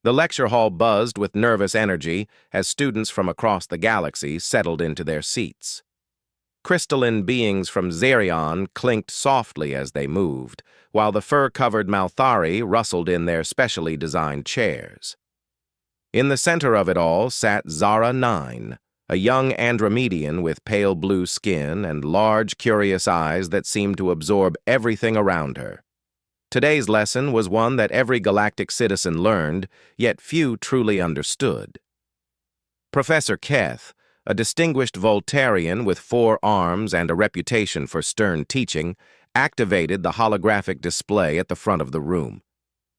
The lecture hall buzzed with nervous energy as students from across the galaxy settled into their seats. Crystalline beings from Xerion clinked softly as they moved, while the fur-covered Malthari rustled in their specially designed chairs. In the center of it all sat Zara 9, a young Andromedian with pale blue skin and large, curious eyes that seemed to absorb everything around her. Today's lesson was one that every galactic citizen learned, yet few truly understood. Professor Keth, a distinguished Voltarian with 4 arms and a reputation for stern teaching, activated the holographic display at the front of the room.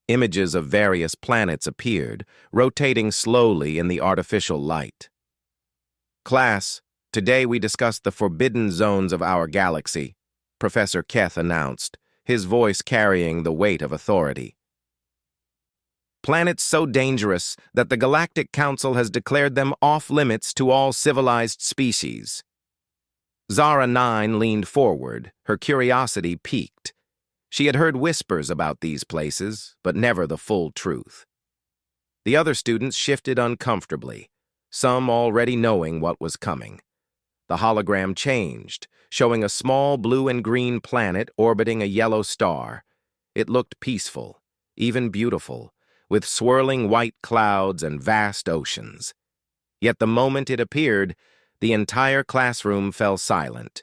Images of various planets appeared, rotating slowly in the artificial light. Class, today we discuss the forbidden zones of our galaxy, Professor Keth announced, his voice carrying the weight of authority. Planets so dangerous that the Galactic Council has declared them off-limits to all civilized species. Zara 9 leaned forward, her curiosity piqued. She had heard whispers about these places, but never the full truth. The other students shifted uncomfortably, some already knowing what was coming. The hologram changed, showing a small blue and green planet orbiting a yellow star. It looked peaceful, even beautiful, with swirling white clouds and vast oceans. Yet the moment it appeared, the entire classroom fell silent.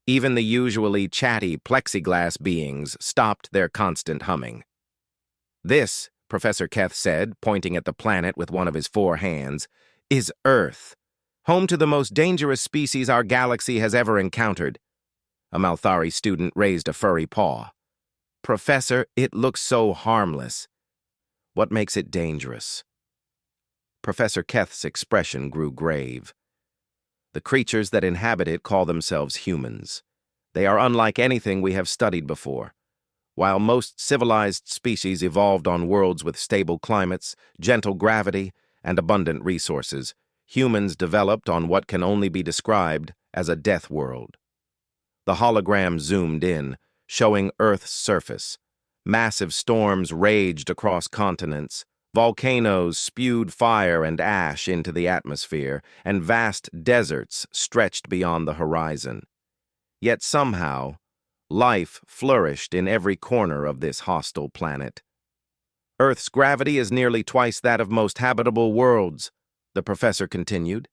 Even the usually chatty plexiglass beings stopped their constant humming. "This," Professor Keth said, pointing at the planet with one of his 4 hands, "is Earth, home to the most dangerous species our galaxy has ever encountered." A Malthari student raised a furry paw. "Professor, it looks so harmless. What makes it dangerous?" Professor Keth's expression grew grave. "The creatures that inhabit it call themselves humans. They are unlike anything we have studied before. While most civilized species evolved on worlds with stable climates, gentle gravity, and abundant resources, humans developed on what can only be described as a death world." The hologram zoomed in, showing Earth's surface. Massive storms raged across continents. Volcanoes spewed fire and ash into the atmosphere, and vast deserts stretched beyond the horizon. Yet somehow, life flourished in every corner of this hostile planet. "Earth's gravity is nearly twice that of most habitable worlds," the professor continued.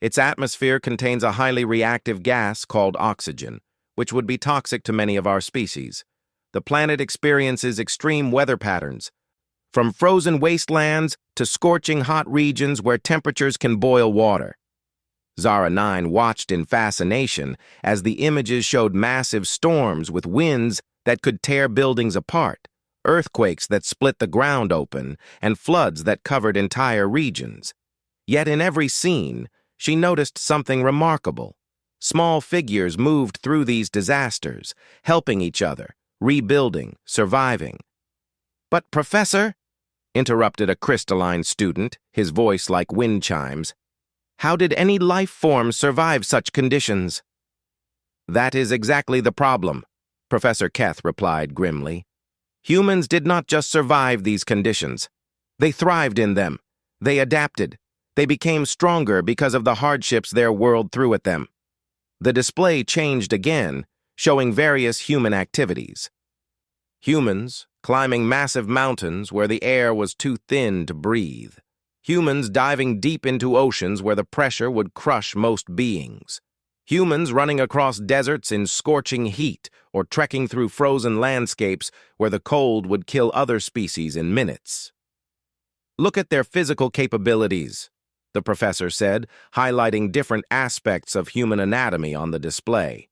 "Its atmosphere contains a highly reactive gas called oxygen, which would be toxic to many of our species. The planet experiences extreme weather patterns, from frozen wastelands to scorching hot regions where temperatures can boil water." Zara 9 watched in fascination as the images showed massive storms with winds that could tear buildings apart, earthquakes that split the ground open, and floods that covered entire regions. Yet in every scene, she noticed something remarkable. Small figures moved through these disasters, helping each other, rebuilding, surviving. "But, Professor," interrupted a crystalline student, his voice like wind chimes, "how did any life form survive such conditions?" "That is exactly the problem," Professor Keth replied grimly. "Humans did not just survive these conditions. They thrived in them. They adapted. They became stronger because of the hardships their world threw at them." The display changed again, showing various human activities. Humans climbing massive mountains where the air was too thin to breathe. Humans diving deep into oceans where the pressure would crush most beings. Humans running across deserts in scorching heat or trekking through frozen landscapes where the cold would kill other species in minutes. "Look at their physical capabilities," the professor said, highlighting different aspects of human anatomy on the display.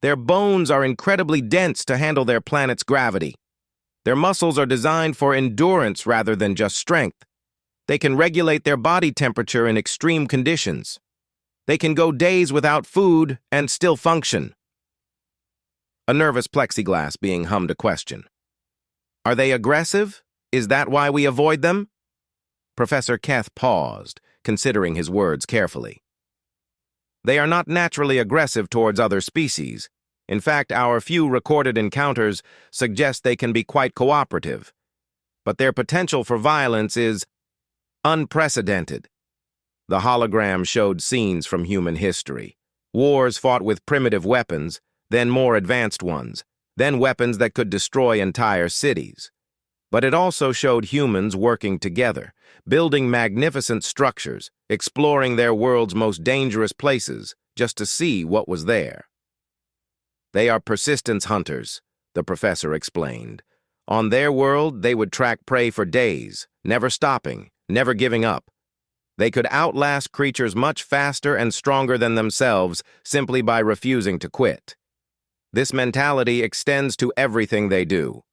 "Their bones are incredibly dense to handle their planet's gravity. Their muscles are designed for endurance rather than just strength. They can regulate their body temperature in extreme conditions. They can go days without food and still function." A nervous plexiglass being hummed a question. "Are they aggressive? Is that why we avoid them?" Professor Keth paused, considering his words carefully. "They are not naturally aggressive towards other species. In fact, our few recorded encounters suggest they can be quite cooperative. But their potential for violence is Unprecedented. The hologram showed scenes from human history. Wars fought with primitive weapons, then more advanced ones, then weapons that could destroy entire cities. But it also showed humans working together, building magnificent structures, exploring their world's most dangerous places just to see what was there. They are persistence hunters, the professor explained. On their world, they would track prey for days, never stopping, never giving up. They could outlast creatures much faster and stronger than themselves simply by refusing to quit. This mentality extends to everything they do.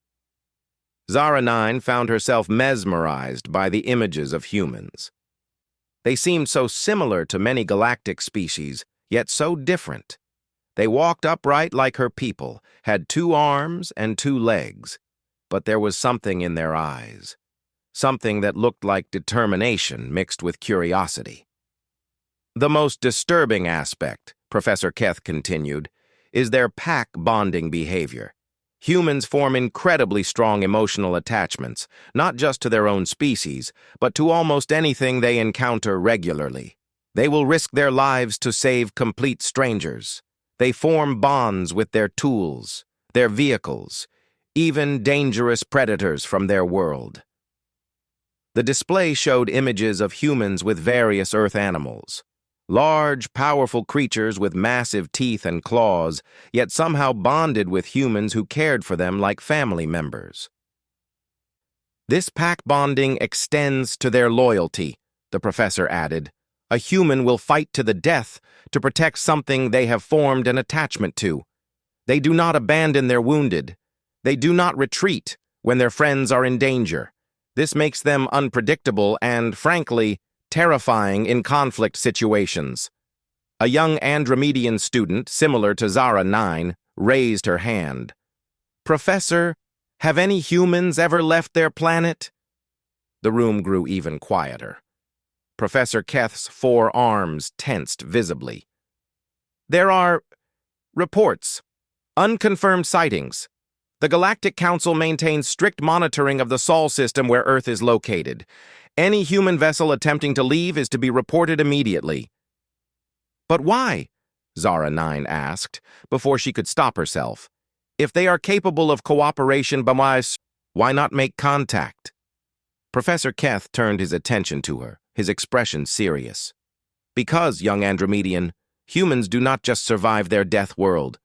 Zara 9 found herself mesmerized by the images of humans. They seemed so similar to many galactic species, yet so different. They walked upright like her people, had 2 arms and 2 legs, but there was something in their eyes. Something that looked like determination mixed with curiosity. The most disturbing aspect, Professor Keth continued, is their pack bonding behavior. Humans form incredibly strong emotional attachments, not just to their own species, but to almost anything they encounter regularly. They will risk their lives to save complete strangers. They form bonds with their tools, their vehicles, even dangerous predators from their world. The display showed images of humans with various Earth animals. Large, powerful creatures with massive teeth and claws, yet somehow bonded with humans who cared for them like family members. This pack bonding extends to their loyalty, the professor added. A human will fight to the death to protect something they have formed an attachment to. They do not abandon their wounded. They do not retreat when their friends are in danger. This makes them unpredictable and, frankly, terrifying in conflict situations. A young Andromedian student, similar to Zara 9, raised her hand. Professor, have any humans ever left their planet? The room grew even quieter. Professor Keth's 4 arms tensed visibly. There are reports, unconfirmed sightings. The Galactic Council maintains strict monitoring of the Sol system where Earth is located. Any human vessel attempting to leave is to be reported immediately. But why? Zara 9 asked, before she could stop herself. If they are capable of cooperation, why not make contact? Professor Keth turned his attention to her, his expression serious. Because, young Andromedian, humans do not just survive their death world.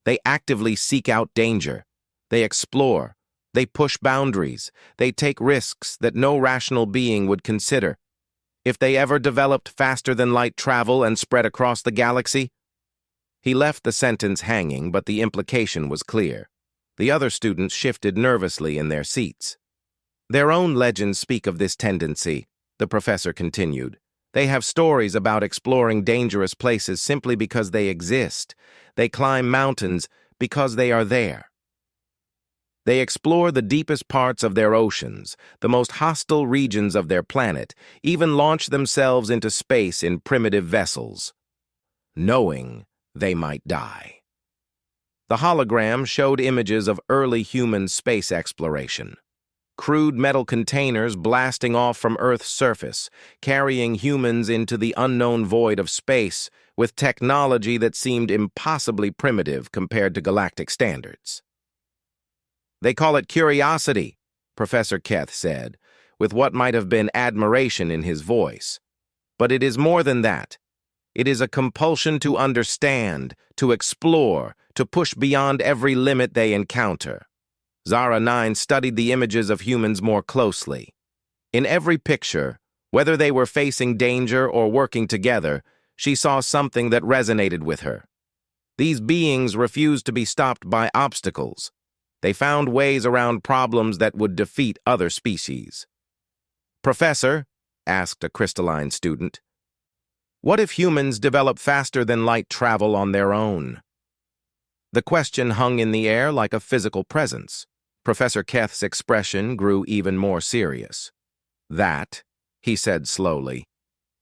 They actively seek out danger. They explore, they push boundaries, they take risks that no rational being would consider. If they ever developed faster-than-light travel and spread across the galaxy? He left the sentence hanging, but the implication was clear. The other students shifted nervously in their seats. Their own legends speak of this tendency, the professor continued. They have stories about exploring dangerous places simply because they exist. They climb mountains because they are there. They explore the deepest parts of their oceans, the most hostile regions of their planet, even launch themselves into space in primitive vessels, knowing they might die. The hologram showed images of early human space exploration. Crude metal containers blasting off from Earth's surface, carrying humans into the unknown void of space with technology that seemed impossibly primitive compared to galactic standards. They call it curiosity, Professor Keth said, with what might have been admiration in his voice. But it is more than that. It is a compulsion to understand, to explore, to push beyond every limit they encounter. Zara 9 studied the images of humans more closely. In every picture, whether they were facing danger or working together, she saw something that resonated with her. These beings refused to be stopped by obstacles. They found ways around problems that would defeat other species. Professor, asked a crystalline student, what if humans develop faster-than-light travel on their own? The question hung in the air like a physical presence. Professor Keth's expression grew even more serious. That, he said slowly,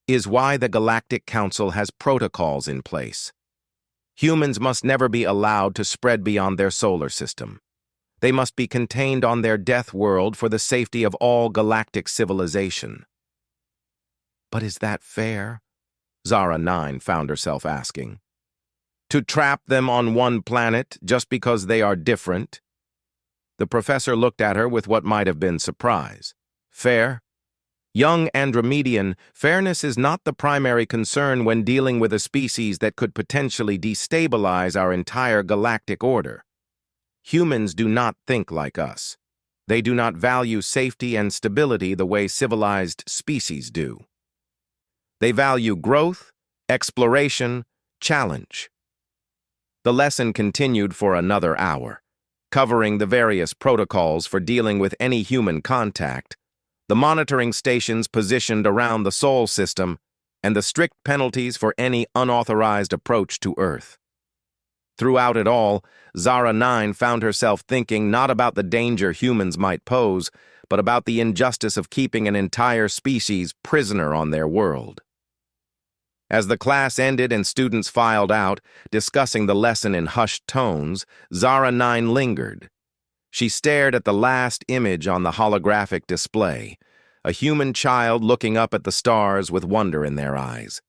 is why the Galactic Council has protocols in place. Humans must never be allowed to spread beyond their solar system. They must be contained on their death world for the safety of all galactic civilization. But is that fair? Zara 9 found herself asking. To trap them on one planet just because they are different? The professor looked at her with what might have been surprise. Fair? Young Andromedian, fairness is not the primary concern when dealing with a species that could potentially destabilize our entire galactic order. Humans do not think like us. They do not value safety and stability the way civilized species do. They value growth, exploration, challenge. The lesson continued for another hour, covering the various protocols for dealing with any human contact, the monitoring stations positioned around the Sol system, and the strict penalties for any unauthorized approach to Earth. Throughout it all, Zara 9 found herself thinking not about the danger humans might pose, but about the injustice of keeping an entire species prisoner on their world. As the class ended and students filed out, discussing the lesson in hushed tones, Zara 9 lingered. She stared at the last image on the holographic display, a human child looking up at the stars with wonder in their eyes.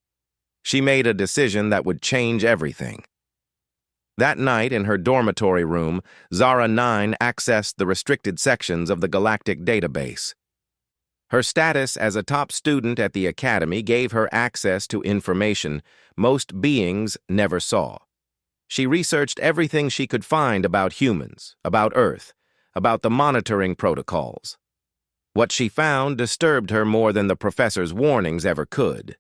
She made a decision that would change everything. That night, in her dormitory room, Zara 9 accessed the restricted sections of the Galactic database. Her status as a top student at the academy gave her access to information most beings never saw. She researched everything she could find about humans, about Earth, about the monitoring protocols. What she found disturbed her more than the professor's warnings ever could.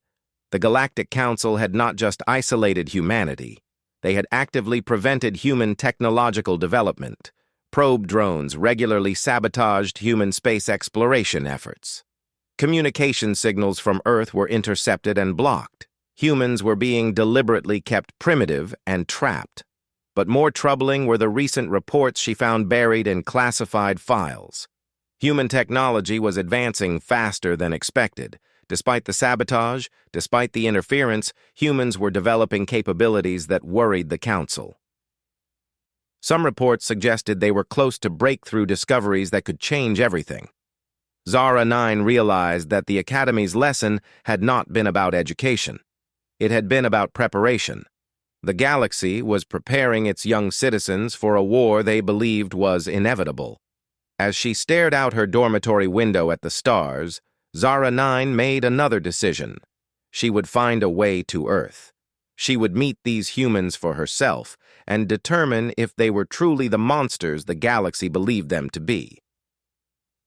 The Galactic Council had not just isolated humanity. They had actively prevented human technological development. Probe drones regularly sabotaged human space exploration efforts. Communication signals from Earth were intercepted and blocked. Humans were being deliberately kept primitive and trapped. But more troubling were the recent reports she found buried in classified files. Human technology was advancing faster than expected. Despite the sabotage, despite the interference, humans were developing capabilities that worried the Council. Some reports suggested they were close to breakthrough discoveries that could change everything. Zara 9 realized that the Academy's lesson had not been about education. It had been about preparation. The galaxy was preparing its young citizens for a war they believed was inevitable. As she stared out her dormitory window at the stars, Zara 9 made another decision. She would find a way to Earth. She would meet these humans for herself and determine if they were truly the monsters the galaxy believed them to be.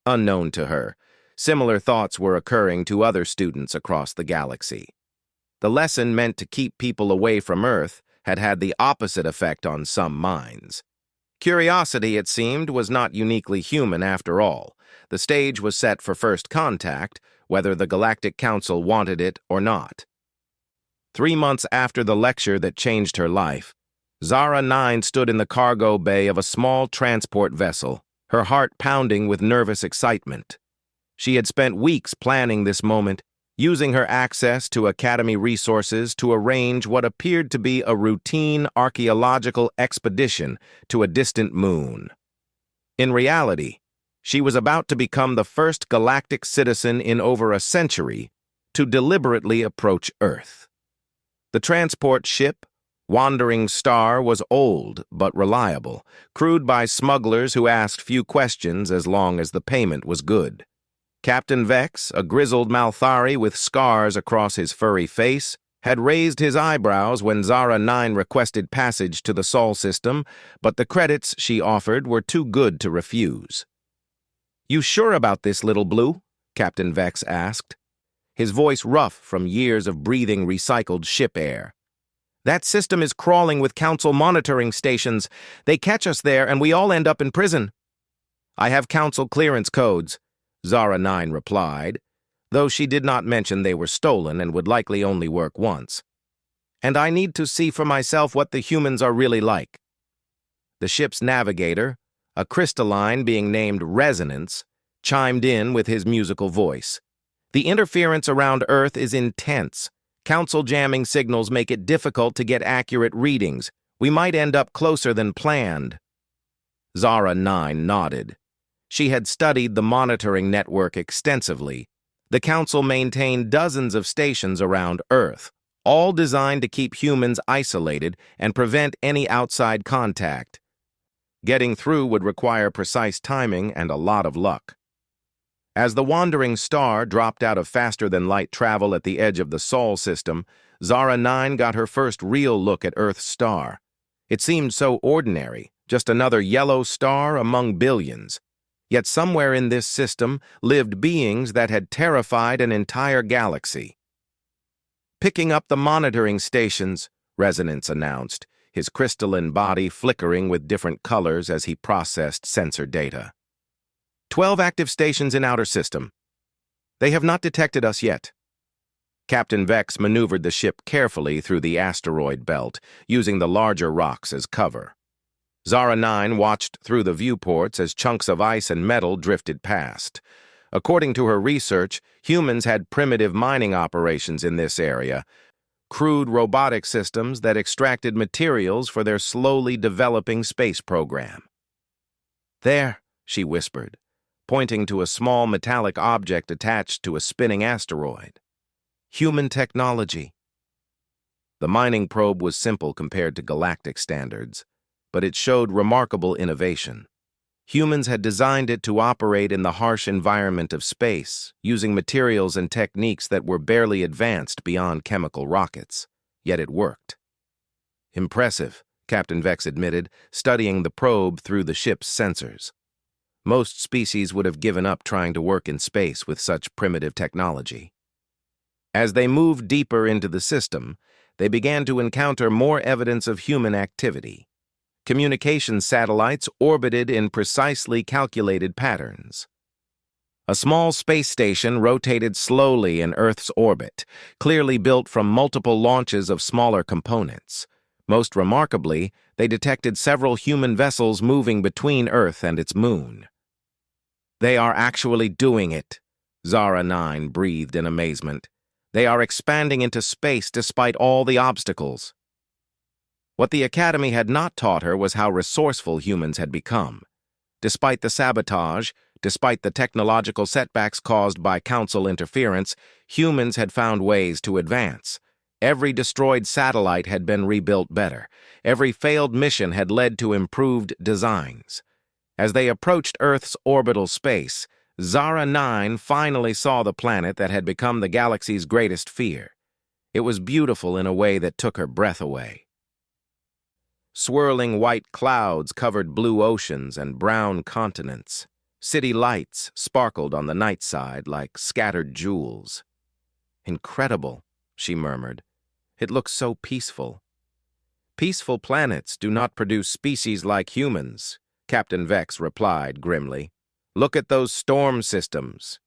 Unknown to her, similar thoughts were occurring to other students across the galaxy. The lesson meant to keep people away from Earth had had the opposite effect on some minds. Curiosity, it seemed, was not uniquely human after all. The stage was set for first contact, whether the Galactic Council wanted it or not. 3 months after the lecture that changed her life, Zara 9 stood in the cargo bay of a small transport vessel, her heart pounding with nervous excitement. She had spent weeks planning this moment, using her access to Academy resources to arrange what appeared to be a routine archaeological expedition to a distant moon. In reality, she was about to become the first galactic citizen in over a century to deliberately approach Earth. The transport ship, Wandering Star, was old but reliable, crewed by smugglers who asked few questions as long as the payment was good. Captain Vex, a grizzled Malthari with scars across his furry face, had raised his eyebrows when Zara 9 requested passage to the Sol system, but the credits she offered were too good to refuse. "You sure about this, Little Blue?" Captain Vex asked, his voice rough from years of breathing recycled ship air. "That system is crawling with Council monitoring stations. They catch us there and we all end up in prison." "I have Council clearance codes," Zara 9 replied, though she did not mention they were stolen and would likely only work once. "And I need to see for myself what the humans are really like." The ship's navigator, a crystalline being named Resonance, chimed in with his musical voice. "The interference around Earth is intense. Council jamming signals make it difficult to get accurate readings. We might end up closer than planned." Zara 9 nodded. She had studied the monitoring network extensively, The Council maintained dozens of stations around Earth, all designed to keep humans isolated and prevent any outside contact. Getting through would require precise timing and a lot of luck. As the wandering star dropped out of faster-than-light travel at the edge of the Sol system, Zara 9 got her first real look at Earth's star. It seemed so ordinary, just another yellow star among billions. Yet somewhere in this system lived beings that had terrified an entire galaxy. "Picking up the monitoring stations," Resonance announced, his crystalline body flickering with different colors as he processed sensor data. 12 active stations in outer system. They have not detected us yet." Captain Vex maneuvered the ship carefully through the asteroid belt, using the larger rocks as cover. Zara 9 watched through the viewports as chunks of ice and metal drifted past. According to her research, humans had primitive mining operations in this area, crude robotic systems that extracted materials for their slowly developing space program. "There," she whispered, pointing to a small metallic object attached to a spinning asteroid. "Human technology." The mining probe was simple compared to galactic standards, but it showed remarkable innovation. Humans had designed it to operate in the harsh environment of space, using materials and techniques that were barely advanced beyond chemical rockets. Yet it worked. "Impressive," Captain Vex admitted, studying the probe through the ship's sensors. Most species would have given up trying to work in space with such primitive technology. As they moved deeper into the system, they began to encounter more evidence of human activity. Communication satellites orbited in precisely calculated patterns. A small space station rotated slowly in Earth's orbit, clearly built from multiple launches of smaller components. Most remarkably, they detected several human vessels moving between Earth and its moon. "They are actually doing it," Zara 9 breathed in amazement. "They are expanding into space despite all the obstacles." What the Academy had not taught her was how resourceful humans had become. Despite the sabotage, despite the technological setbacks caused by Council interference, humans had found ways to advance. Every destroyed satellite had been rebuilt better. Every failed mission had led to improved designs. As they approached Earth's orbital space, Zara 9 finally saw the planet that had become the galaxy's greatest fear. It was beautiful in a way that took her breath away. Swirling white clouds covered blue oceans and brown continents. City lights sparkled on the night side like scattered jewels. "Incredible," she murmured. "It looks so peaceful." "Peaceful planets do not produce species like humans," Captain Vex replied grimly. "Look at those storm systems."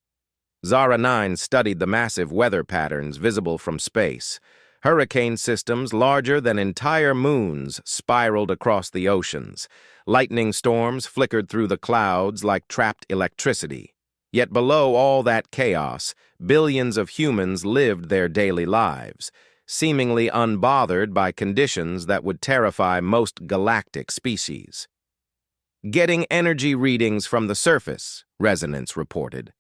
Zara 9 studied the massive weather patterns visible from space. Hurricane systems larger than entire moons spiraled across the oceans. Lightning storms flickered through the clouds like trapped electricity. Yet below all that chaos, billions of humans lived their daily lives, seemingly unbothered by conditions that would terrify most galactic species. "Getting energy readings from the surface," Resonance reported.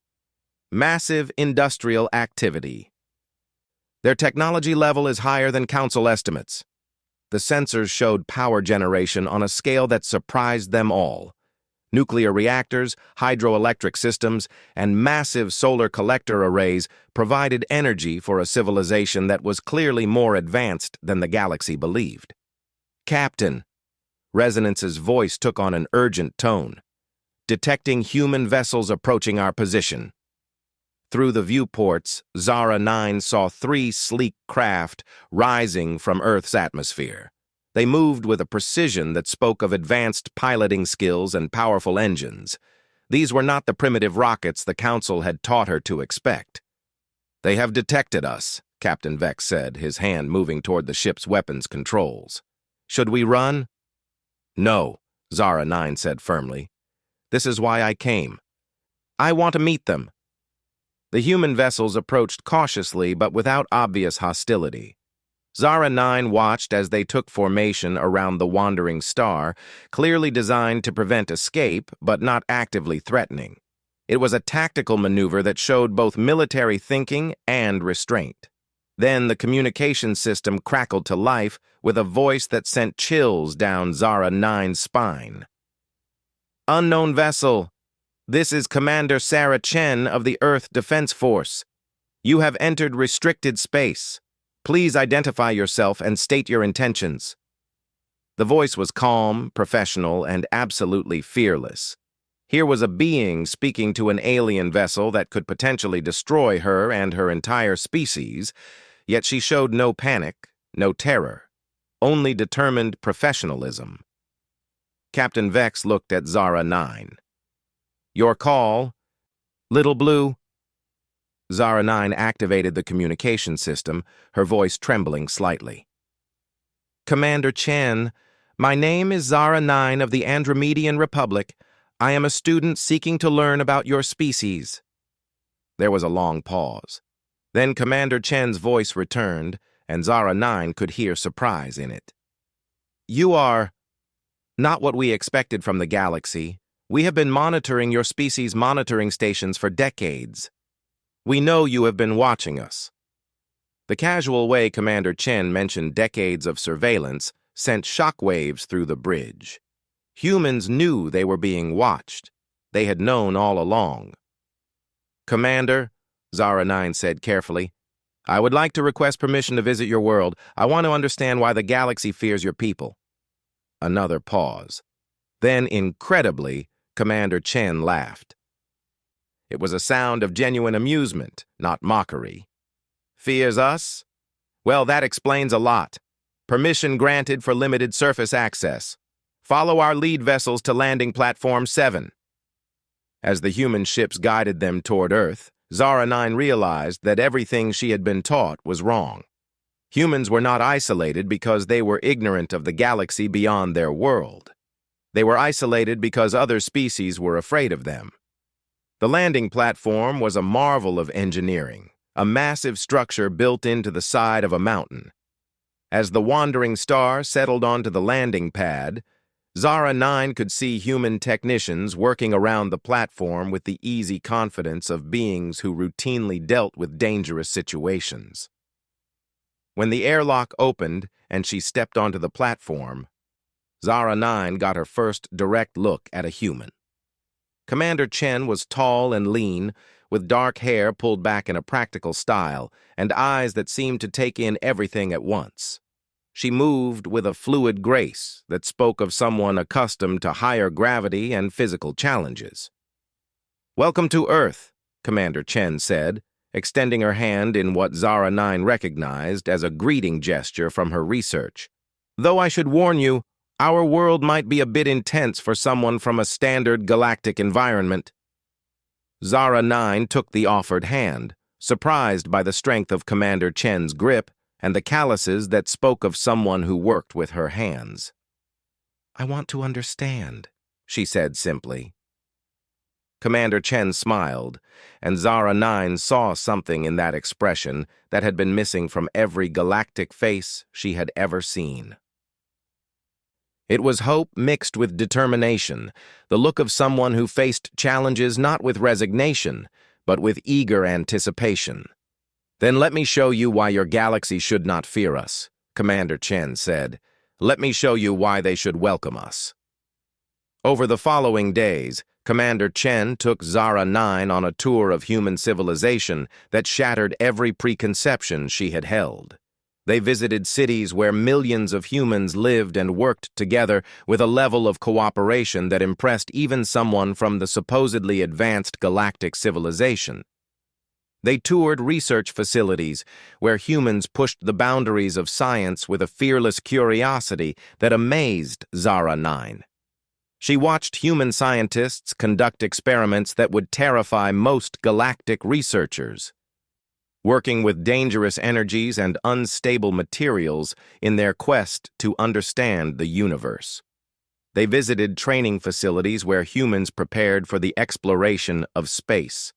"Massive industrial activity. Their technology level is higher than Council estimates." The sensors showed power generation on a scale that surprised them all. Nuclear reactors, hydroelectric systems, and massive solar collector arrays provided energy for a civilization that was clearly more advanced than the galaxy believed. "Captain," Resonance's voice took on an urgent tone, "detecting human vessels approaching our position." Through the viewports, Zara 9 saw 3 sleek craft rising from Earth's atmosphere. They moved with a precision that spoke of advanced piloting skills and powerful engines. These were not the primitive rockets the Council had taught her to expect. "They have detected us," Captain Vex said, his hand moving toward the ship's weapons controls. "Should we run?" "No," Zara 9 said firmly. "This is why I came. I want to meet them." The human vessels approached cautiously but without obvious hostility. Zara 9 watched as they took formation around the wandering star, clearly designed to prevent escape but not actively threatening. It was a tactical maneuver that showed both military thinking and restraint. Then the communication system crackled to life with a voice that sent chills down Zara 9's spine. "Unknown vessel, this is Commander Sarah Chen of the Earth Defense Force. You have entered restricted space. Please identify yourself and state your intentions." The voice was calm, professional, and absolutely fearless. Here was a being speaking to an alien vessel that could potentially destroy her and her entire species, yet she showed no panic, no terror, only determined professionalism. Captain Vex looked at Zara 9. "Your call, Little Blue." Zara 9 activated the communication system, her voice trembling slightly. "Commander Chen, my name is Zara 9 of the Andromedian Republic. I am a student seeking to learn about your species." There was a long pause. Then Commander Chen's voice returned, and Zara 9 could hear surprise in it. "You are not what we expected from the galaxy. We have been monitoring your species' monitoring stations for decades. We know you have been watching us." The casual way Commander Chen mentioned decades of surveillance sent shockwaves through the bridge. Humans knew they were being watched. They had known all along. "Commander," Zara 9 said carefully, "I would like to request permission to visit your world. I want to understand why the galaxy fears your people." Another pause. Then, incredibly, Commander Chen laughed. It was a sound of genuine amusement, not mockery. "Fears us? Well, that explains a lot. Permission granted for limited surface access. Follow our lead vessels to landing platform 7. As the human ships guided them toward Earth, Zara 9 realized that everything she had been taught was wrong. Humans were not isolated because they were ignorant of the galaxy beyond their world. They were isolated because other species were afraid of them. The landing platform was a marvel of engineering, a massive structure built into the side of a mountain. As the wandering star settled onto the landing pad, Zara 9 could see human technicians working around the platform with the easy confidence of beings who routinely dealt with dangerous situations. When the airlock opened and she stepped onto the platform, Zara 9 got her first direct look at a human. Commander Chen was tall and lean, with dark hair pulled back in a practical style and eyes that seemed to take in everything at once. She moved with a fluid grace that spoke of someone accustomed to higher gravity and physical challenges. "Welcome to Earth," Commander Chen said, extending her hand in what Zara 9 recognized as a greeting gesture from her research. "Though I should warn you, our world might be a bit intense for someone from a standard galactic environment." Zara 9 took the offered hand, surprised by the strength of Commander Chen's grip and the calluses that spoke of someone who worked with her hands. "I want to understand," she said simply. Commander Chen smiled, and Zara 9 saw something in that expression that had been missing from every galactic face she had ever seen. It was hope mixed with determination, the look of someone who faced challenges not with resignation, but with eager anticipation. "Then let me show you why your galaxy should not fear us," Commander Chen said. "Let me show you why they should welcome us." Over the following days, Commander Chen took Zara 9 on a tour of human civilization that shattered every preconception she had held. They visited cities where millions of humans lived and worked together with a level of cooperation that impressed even someone from the supposedly advanced galactic civilization. They toured research facilities where humans pushed the boundaries of science with a fearless curiosity that amazed Zara 9. She watched human scientists conduct experiments that would terrify most galactic researchers, working with dangerous energies and unstable materials in their quest to understand the universe. They visited training facilities where humans prepared for the exploration of space.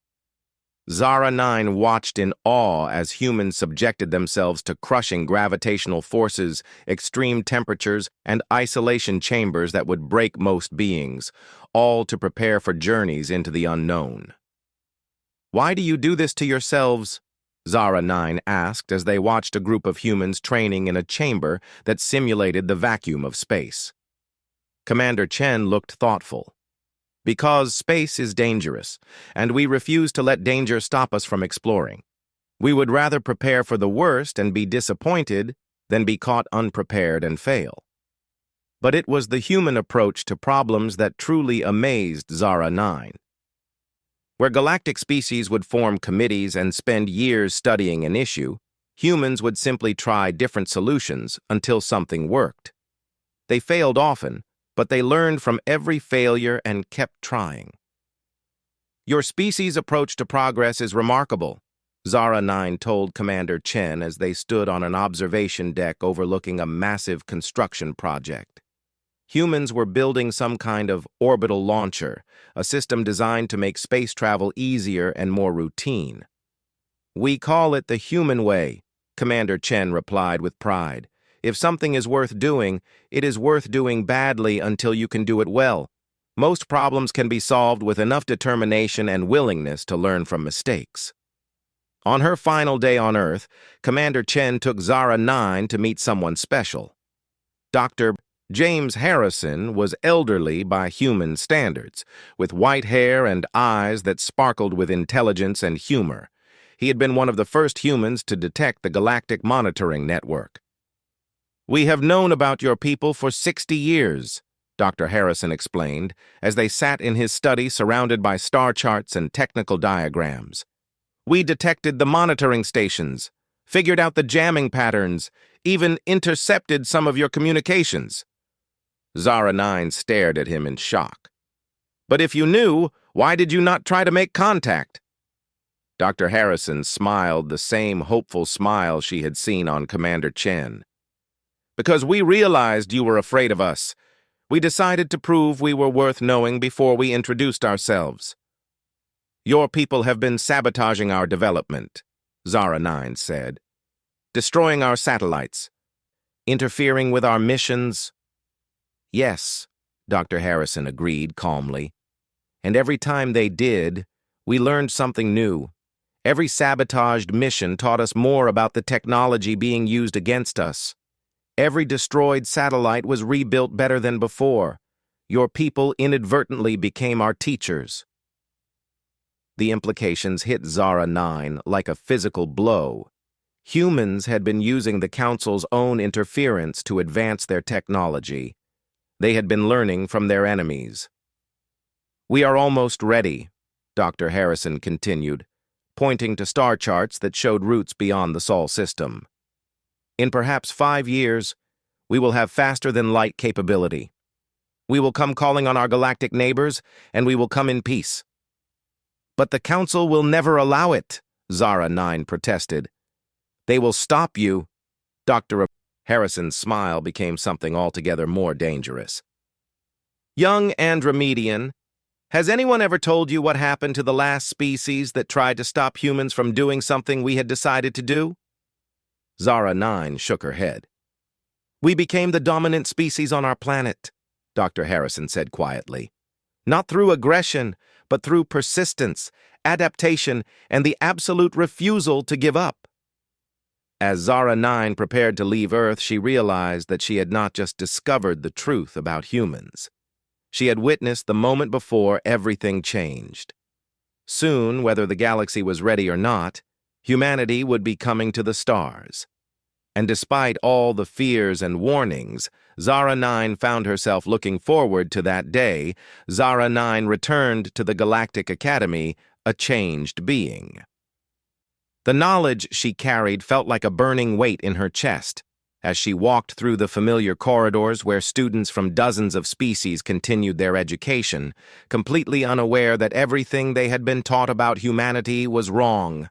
Zara 9 watched in awe as humans subjected themselves to crushing gravitational forces, extreme temperatures, and isolation chambers that would break most beings, all to prepare for journeys into the unknown. Why do you do this to yourselves? Zara 9 asked as they watched a group of humans training in a chamber that simulated the vacuum of space. Commander Chen looked thoughtful. Because space is dangerous, and we refuse to let danger stop us from exploring. We would rather prepare for the worst and be disappointed than be caught unprepared and fail. But it was the human approach to problems that truly amazed Zara 9. Where galactic species would form committees and spend years studying an issue, humans would simply try different solutions until something worked. They failed often, but they learned from every failure and kept trying. Your species' approach to progress is remarkable, Zara 9 told Commander Chen as they stood on an observation deck overlooking a massive construction project. Humans were building some kind of orbital launcher, a system designed to make space travel easier and more routine. We call it the human way, Commander Chen replied with pride. If something is worth doing, it is worth doing badly until you can do it well. Most problems can be solved with enough determination and willingness to learn from mistakes. On her final day on Earth, Commander Chen took Zara 9 to meet someone special. Dr. James Harrison was elderly by human standards, with white hair and eyes that sparkled with intelligence and humor. He had been one of the first humans to detect the Galactic Monitoring Network. We have known about your people for 60 years, Dr. Harrison explained, as they sat in his study surrounded by star charts and technical diagrams. We detected the monitoring stations, figured out the jamming patterns, even intercepted some of your communications. Zara 9 stared at him in shock. But if you knew, why did you not try to make contact? Dr. Harrison smiled the same hopeful smile she had seen on Commander Chen. Because we realized you were afraid of us. We decided to prove we were worth knowing before we introduced ourselves. Your people have been sabotaging our development, Zara 9 said. Destroying our satellites. Interfering with our missions. Yes, Dr. Harrison agreed calmly. And every time they did, we learned something new. Every sabotaged mission taught us more about the technology being used against us. Every destroyed satellite was rebuilt better than before. Your people inadvertently became our teachers. The implications hit Zara 9 like a physical blow. Humans had been using the Council's own interference to advance their technology. They had been learning from their enemies. We are almost ready, Dr. Harrison continued, pointing to star charts that showed routes beyond the Sol system. In perhaps 5 years, we will have faster-than-light capability. We will come calling on our galactic neighbors, and we will come in peace. But the Council will never allow it, Zara 9 protested. They will stop you. Dr. Harrison's smile became something altogether more dangerous. Young Andromedian, has anyone ever told you what happened to the last species that tried to stop humans from doing something we had decided to do? Zara 9 shook her head. We became the dominant species on our planet, Dr. Harrison said quietly. Not through aggression, but through persistence, adaptation, and the absolute refusal to give up. As Zara 9 prepared to leave Earth, she realized that she had not just discovered the truth about humans. She had witnessed the moment before everything changed. Soon, whether the galaxy was ready or not, humanity would be coming to the stars. And despite all the fears and warnings, Zara 9 found herself looking forward to that day. Zara 9 returned to the Galactic Academy, a changed being. The knowledge she carried felt like a burning weight in her chest as she walked through the familiar corridors where students from dozens of species continued their education, completely unaware that everything they had been taught about humanity was wrong.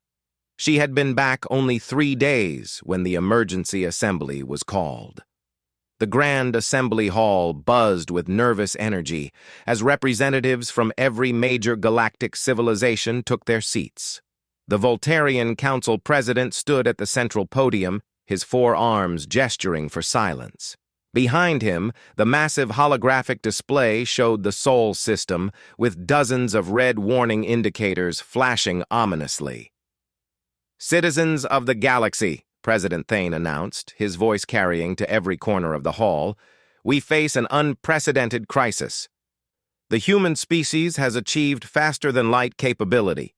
She had been back only 3 days when the emergency assembly was called. The Grand Assembly Hall buzzed with nervous energy as representatives from every major galactic civilization took their seats. The Voltarian Council President stood at the central podium, his 4 arms gesturing for silence. Behind him, the massive holographic display showed the Sol system, with dozens of red warning indicators flashing ominously. "Citizens of the galaxy," President Thane announced, his voice carrying to every corner of the hall, "we face an unprecedented crisis. The human species has achieved faster-than-light capability."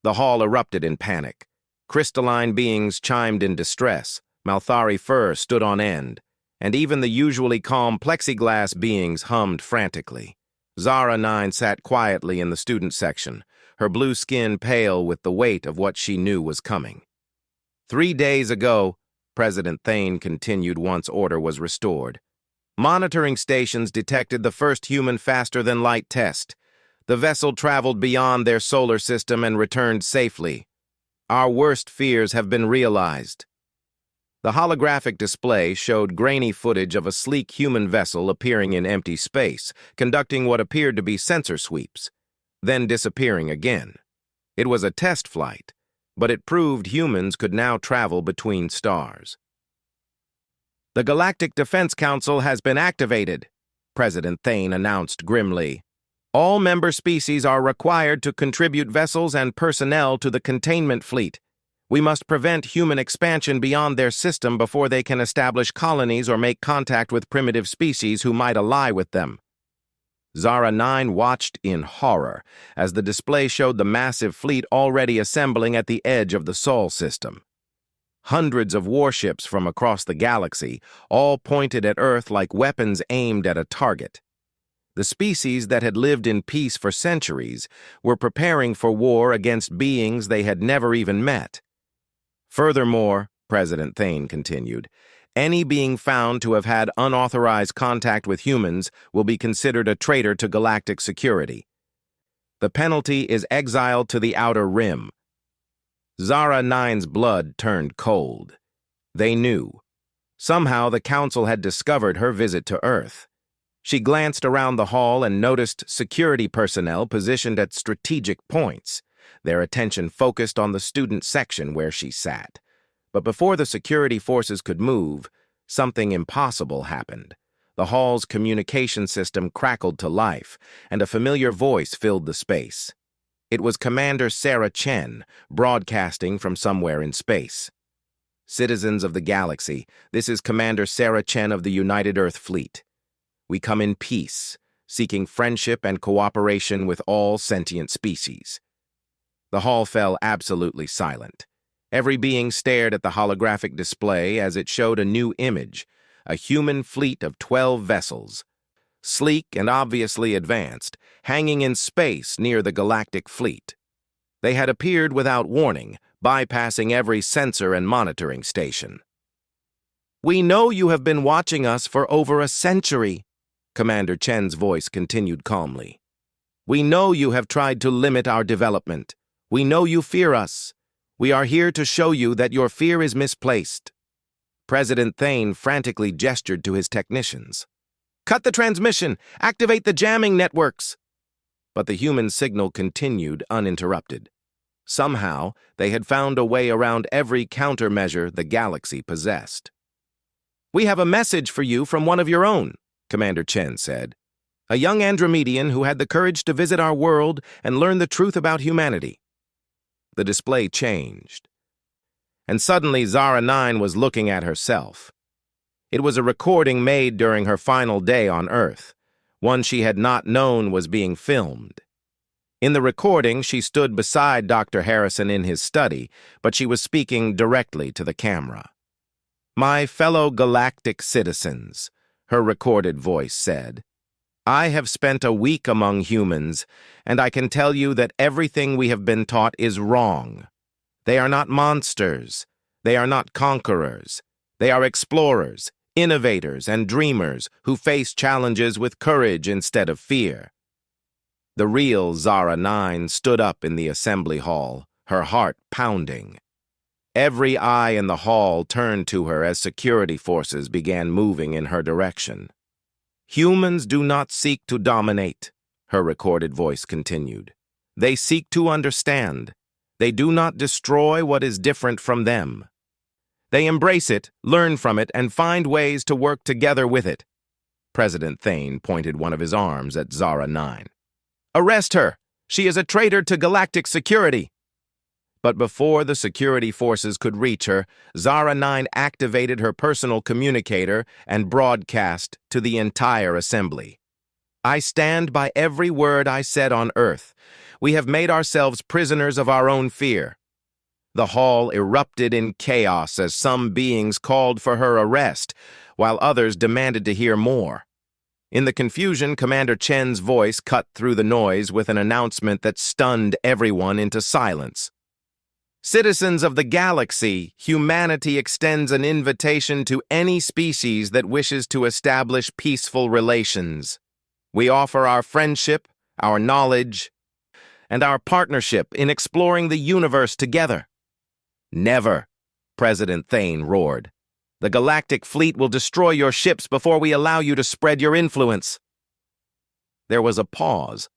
The hall erupted in panic. Crystalline beings chimed in distress, Malthari fur stood on end, and even the usually calm plexiglass beings hummed frantically. Zara 9 sat quietly in the student section, her blue skin pale with the weight of what she knew was coming. 3 days ago, President Thane continued once order was restored, monitoring stations detected the first human faster-than-light test. The vessel traveled beyond their solar system and returned safely. Our worst fears have been realized. The holographic display showed grainy footage of a sleek human vessel appearing in empty space, conducting what appeared to be sensor sweeps, then disappearing again. It was a test flight, but it proved humans could now travel between stars. "The Galactic Defense Council has been activated," President Thane announced grimly. "All member species are required to contribute vessels and personnel to the containment fleet. We must prevent human expansion beyond their system before they can establish colonies or make contact with primitive species who might ally with them." Zara 9 watched in horror as the display showed the massive fleet already assembling at the edge of the Sol system. Hundreds of warships from across the galaxy, all pointed at Earth like weapons aimed at a target. The species that had lived in peace for centuries were preparing for war against beings they had never even met. Furthermore, President Thane continued, any being found to have had unauthorized contact with humans will be considered a traitor to galactic security. The penalty is exile to the Outer Rim. Zara 9's blood turned cold. They knew. Somehow the Council had discovered her visit to Earth. She glanced around the hall and noticed security personnel positioned at strategic points, their attention focused on the student section where she sat. But before the security forces could move, something impossible happened. The hall's communication system crackled to life, and a familiar voice filled the space. It was Commander Sarah Chen, broadcasting from somewhere in space. "Citizens of the galaxy, this is Commander Sarah Chen of the United Earth Fleet. We come in peace, seeking friendship and cooperation with all sentient species." The hall fell absolutely silent. Every being stared at the holographic display as it showed a new image, a human fleet of 12 vessels, sleek and obviously advanced, hanging in space near the galactic fleet. They had appeared without warning, bypassing every sensor and monitoring station. "We know you have been watching us for over a century," Commander Chen's voice continued calmly. "We know you have tried to limit our development. We know you fear us. We are here to show you that your fear is misplaced." President Thane frantically gestured to his technicians. "Cut the transmission! Activate the jamming networks!" But the human signal continued uninterrupted. Somehow, they had found a way around every countermeasure the galaxy possessed. "We have a message for you from one of your own," Commander Chen said. "A young Andromedian who had the courage to visit our world and learn the truth about humanity." The display changed. And suddenly Zara 9 was looking at herself. It was a recording made during her final day on Earth, one she had not known was being filmed. In the recording, she stood beside Dr. Harrison in his study, but she was speaking directly to the camera. "My fellow galactic citizens," her recorded voice said, "I have spent a week among humans, and I can tell you that everything we have been taught is wrong. They are not monsters. They are not conquerors. They are explorers, innovators, and dreamers who face challenges with courage instead of fear." The real Zara 9 stood up in the assembly hall, her heart pounding. Every eye in the hall turned to her as security forces began moving in her direction. "Humans do not seek to dominate," her recorded voice continued. "They seek to understand. They do not destroy what is different from them. They embrace it, learn from it, and find ways to work together with it. President Thane pointed one of his arms at Zara 9. Arrest her! She is a traitor to galactic security! But before the security forces could reach her, Zara 9 activated her personal communicator and broadcast to the entire assembly. I stand by every word I said on Earth. We have made ourselves prisoners of our own fear. The hall erupted in chaos as some beings called for her arrest, while others demanded to hear more. In the confusion, Commander Chen's voice cut through the noise with an announcement that stunned everyone into silence. Citizens of the galaxy, humanity extends an invitation to any species that wishes to establish peaceful relations. We offer our friendship, our knowledge, and our partnership in exploring the universe together. Never, President Thane roared. The galactic fleet will destroy your ships before we allow you to spread your influence. There was a pause.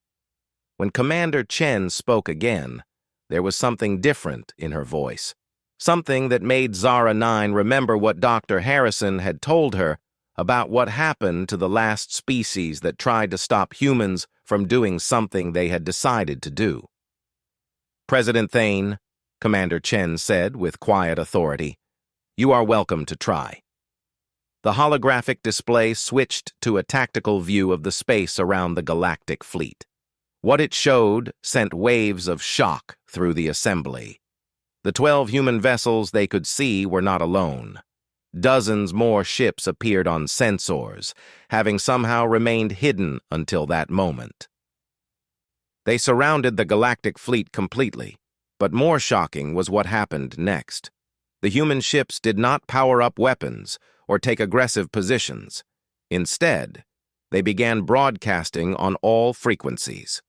When Commander Chen spoke again, there was something different in her voice. Something that made Zara 9 remember what Dr. Harrison had told her about what happened to the last species that tried to stop humans from doing something they had decided to do. President Thane, Commander Chen said with quiet authority, you are welcome to try. The holographic display switched to a tactical view of the space around the galactic fleet. What it showed sent waves of shock through the assembly. The 12 human vessels they could see were not alone. Dozens more ships appeared on sensors, having somehow remained hidden until that moment. They surrounded the galactic fleet completely, but more shocking was what happened next. The human ships did not power up weapons or take aggressive positions. Instead, they began broadcasting on all frequencies.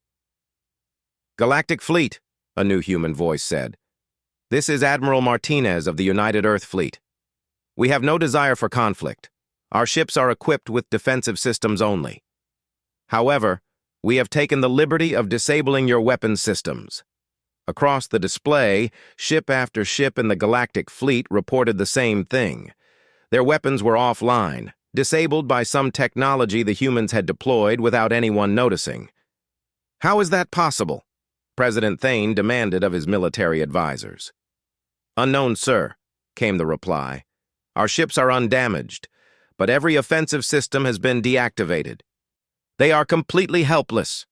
Galactic Fleet, a new human voice said. This is Admiral Martinez of the United Earth Fleet. We have no desire for conflict. Our ships are equipped with defensive systems only. However, we have taken the liberty of disabling your weapons systems. Across the display, ship after ship in the Galactic Fleet reported the same thing. Their weapons were offline, disabled by some technology the humans had deployed without anyone noticing. How is that possible? President Thane demanded of his military advisors. Unknown, sir, came the reply. Our ships are undamaged, but every offensive system has been deactivated. They are completely helpless.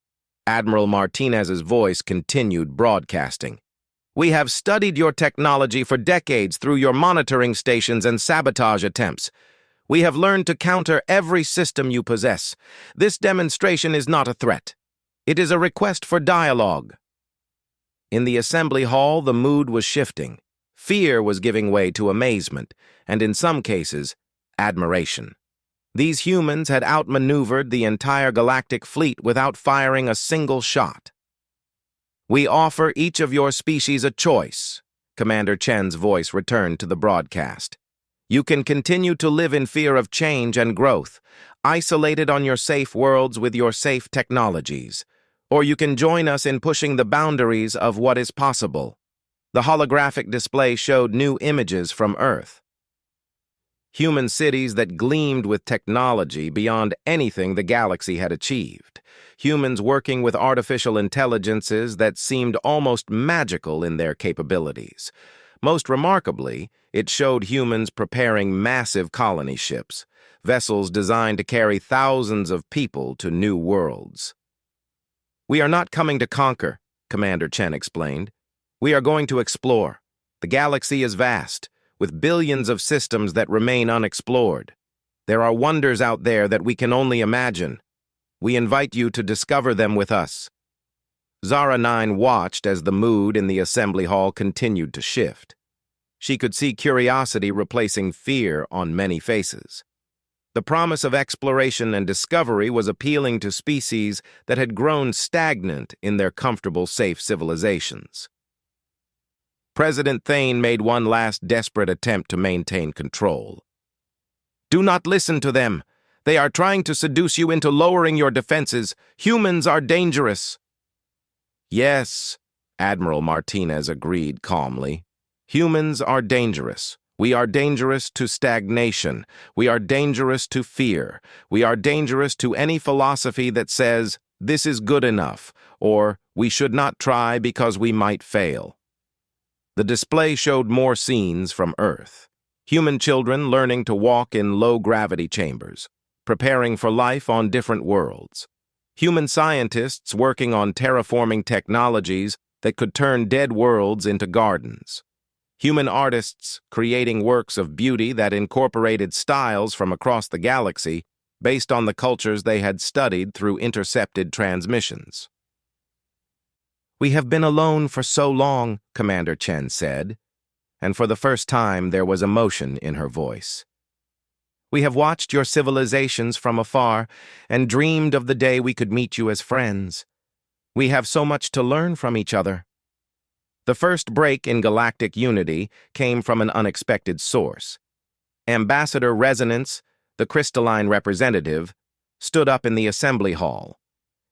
Admiral Martinez's voice continued broadcasting. We have studied your technology for decades through your monitoring stations and sabotage attempts. We have learned to counter every system you possess. This demonstration is not a threat. It is a request for dialogue. In the assembly hall, the mood was shifting. Fear was giving way to amazement, and in some cases, admiration. These humans had outmaneuvered the entire galactic fleet without firing a single shot. We offer each of your species a choice, Commander Chen's voice returned to the broadcast. You can continue to live in fear of change and growth, isolated on your safe worlds with your safe technologies, or you can join us in pushing the boundaries of what is possible. The holographic display showed new images from Earth. Human cities that gleamed with technology beyond anything the galaxy had achieved. Humans working with artificial intelligences that seemed almost magical in their capabilities. Most remarkably, it showed humans preparing massive colony ships, vessels designed to carry thousands of people to new worlds. We are not coming to conquer, Commander Chen explained. We are going to explore. The galaxy is vast, with billions of systems that remain unexplored. There are wonders out there that we can only imagine. We invite you to discover them with us. Zara 9 watched as the mood in the assembly hall continued to shift. She could see curiosity replacing fear on many faces. The promise of exploration and discovery was appealing to species that had grown stagnant in their comfortable, safe civilizations. President Thane made one last desperate attempt to maintain control. Do not listen to them. They are trying to seduce you into lowering your defenses. Humans are dangerous. Yes, Admiral Martinez agreed calmly. Humans are dangerous. We are dangerous to stagnation. We are dangerous to fear. We are dangerous to any philosophy that says, this is good enough, or we should not try because we might fail. The display showed more scenes from Earth. Human children learning to walk in low-gravity chambers, preparing for life on different worlds. Human scientists working on terraforming technologies that could turn dead worlds into gardens. Human artists creating works of beauty that incorporated styles from across the galaxy based on the cultures they had studied through intercepted transmissions. "We have been alone for so long," Commander Chen said, and for the first time there was emotion in her voice. "We have watched your civilizations from afar and dreamed of the day we could meet you as friends. We have so much to learn from each other." The first break in galactic unity came from an unexpected source. Ambassador Resonance, the crystalline representative, stood up in the assembly hall.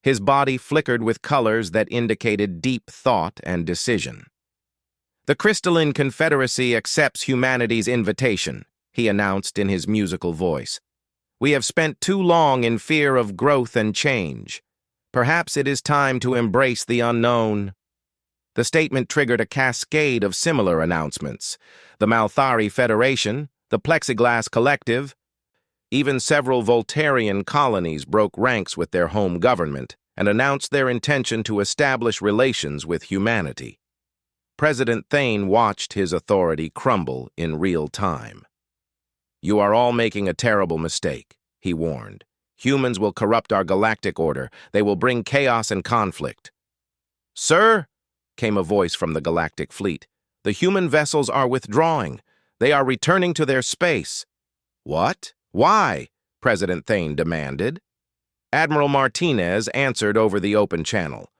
His body flickered with colors that indicated deep thought and decision. "The Crystalline Confederacy accepts humanity's invitation," he announced in his musical voice. "We have spent too long in fear of growth and change. Perhaps it is time to embrace the unknown." The statement triggered a cascade of similar announcements. The Malthari Federation, the Plexiglass Collective, even several Voltarian colonies broke ranks with their home government and announced their intention to establish relations with humanity. President Thane watched his authority crumble in real time. "You are all making a terrible mistake," he warned. "Humans will corrupt our galactic order. They will bring chaos and conflict." "Sir," came a voice from the galactic fleet, "the human vessels are withdrawing. They are returning to their space." "What? Why?" President Thane demanded. Admiral Martinez answered over the open channel.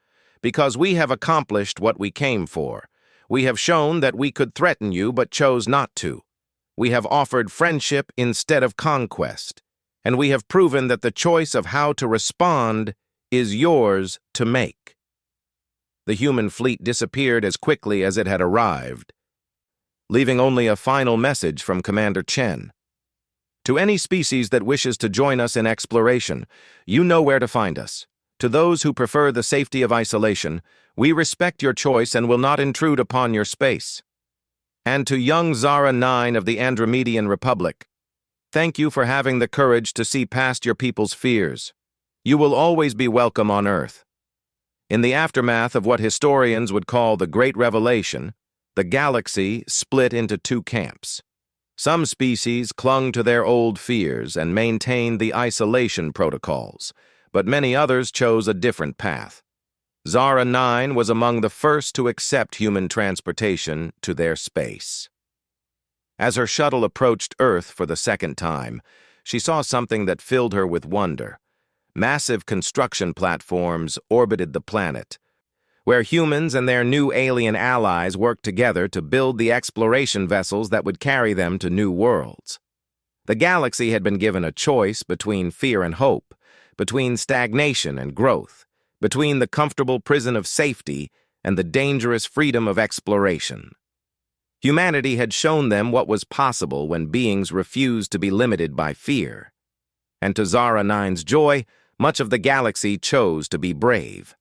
"Because we have accomplished what we came for. We have shown that we could threaten you but chose not to. We have offered friendship instead of conquest. And we have proven that the choice of how to respond is yours to make." The human fleet disappeared as quickly as it had arrived, leaving only a final message from Commander Chen. "To any species that wishes to join us in exploration, you know where to find us. To those who prefer the safety of isolation, we respect your choice and will not intrude upon your space. And to young Zara 9 of the Andromedian Republic, thank you for having the courage to see past your people's fears. You will always be welcome on Earth." In the aftermath of what historians would call the Great Revelation, the galaxy split into two camps. Some species clung to their old fears and maintained the isolation protocols, but many others chose a different path. Zara 9 was among the first to accept human transportation to their space. As her shuttle approached Earth for the second time, she saw something that filled her with wonder. Massive construction platforms orbited the planet, where humans and their new alien allies worked together to build the exploration vessels that would carry them to new worlds. The galaxy had been given a choice between fear and hope, between stagnation and growth, between the comfortable prison of safety and the dangerous freedom of exploration. Humanity had shown them what was possible when beings refused to be limited by fear. And to Zara 9's joy, much of the galaxy chose to be brave.